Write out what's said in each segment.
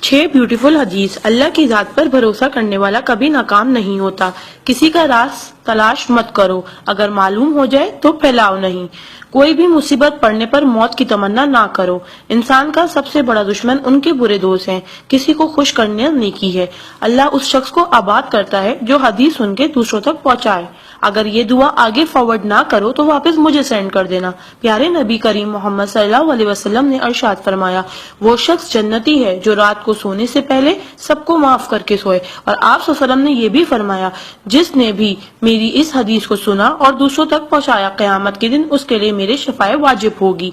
6 beautiful حدیث۔ اللہ کی ذات پر بھروسہ کرنے والا کبھی ناکام نہیں ہوتا۔ کسی کا راز تلاش مت کرو، اگر معلوم ہو جائے تو پھیلاؤ نہیں۔ کوئی بھی مصیبت پڑنے پر موت کی تمنا نہ کرو۔ انسان کا سب سے بڑا دشمن ان کے برے دوست ہیں۔ کسی کو خوش کرنا نیکی ہے۔ اللہ اس شخص کو آباد کرتا ہے جو حدیث سن کے دوسروں تک پہنچائے۔ اگر یہ دعا آگے فارورڈ نہ کرو تو واپس مجھے سینڈ کر دینا۔ پیارے نبی کریم محمد صلی اللہ علیہ وسلم نے ارشاد فرمایا، وہ شخص جنتی ہے جو رات کو سونے سے پہلے سب کو معاف کر کے سوئے۔ اور آپ صلی اللہ علیہ وسلم نے یہ بھی فرمایا، جس نے بھی میری اس حدیث کو سنا اور دوسروں تک پہنچایا، قیامت کے دن اس کے لیے میرے شفاعت واجب ہوگی۔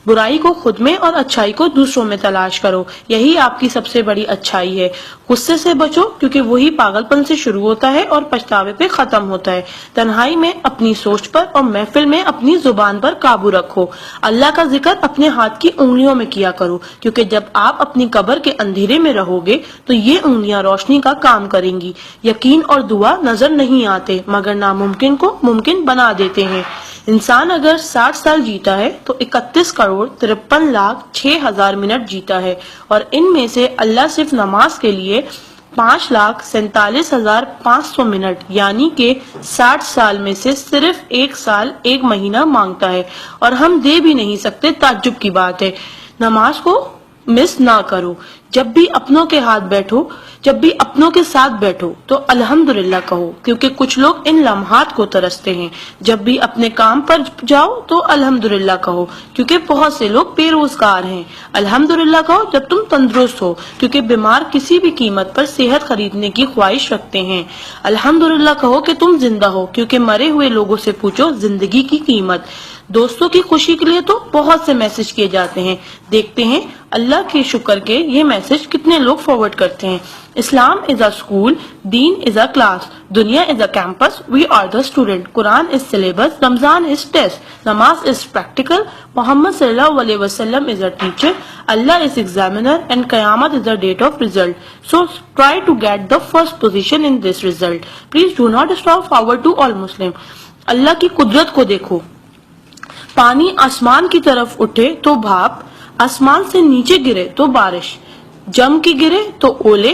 برائی کو خود میں اور اچھائی کو دوسروں میں تلاش کرو، یہی آپ کی سب سے بڑی اچھائی ہے۔ غصے سے بچو کیونکہ وہی پاگل پن سے شروع ہوتا ہے اور پچھتاوے پہ ختم ہوتا ہے۔ تنہائی میں اپنی سوچ پر اور محفل میں اپنی زبان پر قابو رکھو۔ اللہ کا ذکر اپنے ہاتھ کی انگلیوں میں کیا کرو، کیونکہ جب آپ اپنی قبر کے اندھیرے میں رہو گے تو یہ انگلیاں روشنی کا کام کریں گی۔ یقین اور دعا نظر نہیں آتے مگر ناممکن کو ممکن بنا دیتے ہیں۔ انسان اگر 60 سال جیتا ہے تو 31,53,06,000 منٹ جیتا ہے، اور ان میں سے اللہ صرف نماز کے لیے 5,47,500 منٹ یعنی کہ 60 سال میں سے صرف 1 سال 1 مہینہ مانگتا ہے، اور ہم دے بھی نہیں سکتے۔ تعجب کی بات ہے۔ نماز کو مس نہ کرو۔ جب بھی اپنوں کے ساتھ بیٹھو تو الحمدللہ کہو، کیونکہ کچھ لوگ ان لمحات کو ترستے ہیں۔ جب بھی اپنے کام پر جاؤ تو الحمدللہ کہو، کیونکہ بہت سے لوگ بے روزگار ہیں۔ الحمدللہ کہو جب تم تندرست ہو، کیونکہ بیمار کسی بھی قیمت پر صحت خریدنے کی خواہش رکھتے ہیں۔ الحمدللہ کہو کہ تم زندہ ہو، کیونکہ مرے ہوئے لوگوں سے پوچھو زندگی کی قیمت۔ دوستوں کی خوشی کے لیے تو بہت سے میسج کیے جاتے ہیں، دیکھتے ہیں اللہ کے شکر کے یہ میسج کتنے لوگ فارورڈ کرتے ہیں۔ اسلام از a school, then is a class, دنیا is a campus, we are the student, Quran is syllabus, Ramzan is test, نماز از پریکٹیکل، محمد صلی اللہ علیہ وسلم is a teacher, Allah is examiner and قیامت is the date of result. So try to get the first position in this result. Please do not stop forward to all Muslim. اللہ کی قدرت کو دیکھو۔ پانی آسمان کی طرف اٹھے تو بھاپ، آسمان سے نیچے گرے تو بارش، جم کے گرے تو اولے،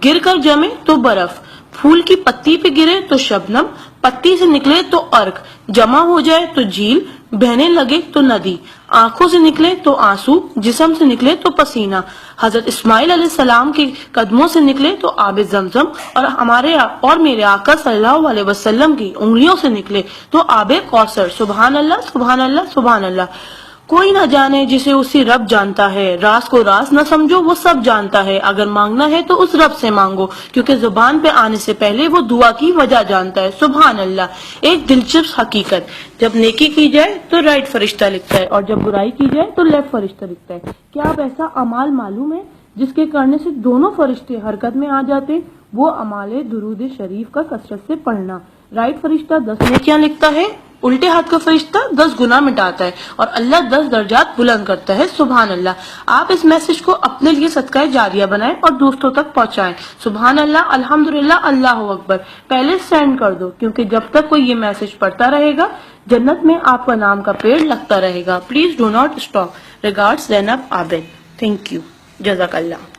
گر کر جمے تو برف، پھول کی پتی پہ گرے تو شبنم، پتی سے نکلے تو ارک، جمع ہو جائے تو جھیل، بہنے لگے تو ندی، آنکھوں سے نکلے تو آنسو، جسم سے نکلے تو پسینہ، حضرت اسماعیل علیہ السلام کے قدموں سے نکلے تو آب زمزم، اور میرے آقا صلی اللہ علیہ وسلم کی انگلیوں سے نکلے تو آب کوثر۔ سبحان اللہ، سبحان اللہ، سبحان اللہ۔ کوئی نہ جانے جسے اسی رب جانتا ہے، راز کو راز نہ سمجھو وہ سب جانتا ہے، اگر مانگنا ہے تو اس رب سے مانگو، کیونکہ زبان پہ آنے سے پہلے وہ دعا کی وجہ جانتا ہے۔ سبحان اللہ۔ ایک دلچسپ حقیقت، جب نیکی کی جائے تو رائٹ فرشتہ لکھتا ہے، اور جب برائی کی جائے تو لیفٹ فرشتہ لکھتا ہے۔ کیا آپ ایسا اعمال معلوم ہے جس کے کرنے سے دونوں فرشتے حرکت میں آ جاتے؟ وہ اعمال درود شریف کا کثرت سے پڑھنا۔ رائٹ فرشتہ 10 نیکیاں لکھتا ہے، الٹے ہاتھ کا فرشتہ 10 گناہ مٹاتا ہے، اور اللہ 10 درجات بلند کرتا ہے۔ سبحان اللہ۔ آپ اس میسج کو اپنے لیے صدقہ جاریہ بنائیں اور دوستوں تک پہنچائیں۔ سبحان اللہ، الحمدللہ، اللہ اکبر۔ پہلے سینڈ کر دو، کیونکہ جب تک کوئی یہ میسج پڑھتا رہے گا جنت میں آپ کا نام کا پیڑ لگتا رہے گا۔ Please do not stop. Regards Zainab Abid. Thank you, جزاک اللہ۔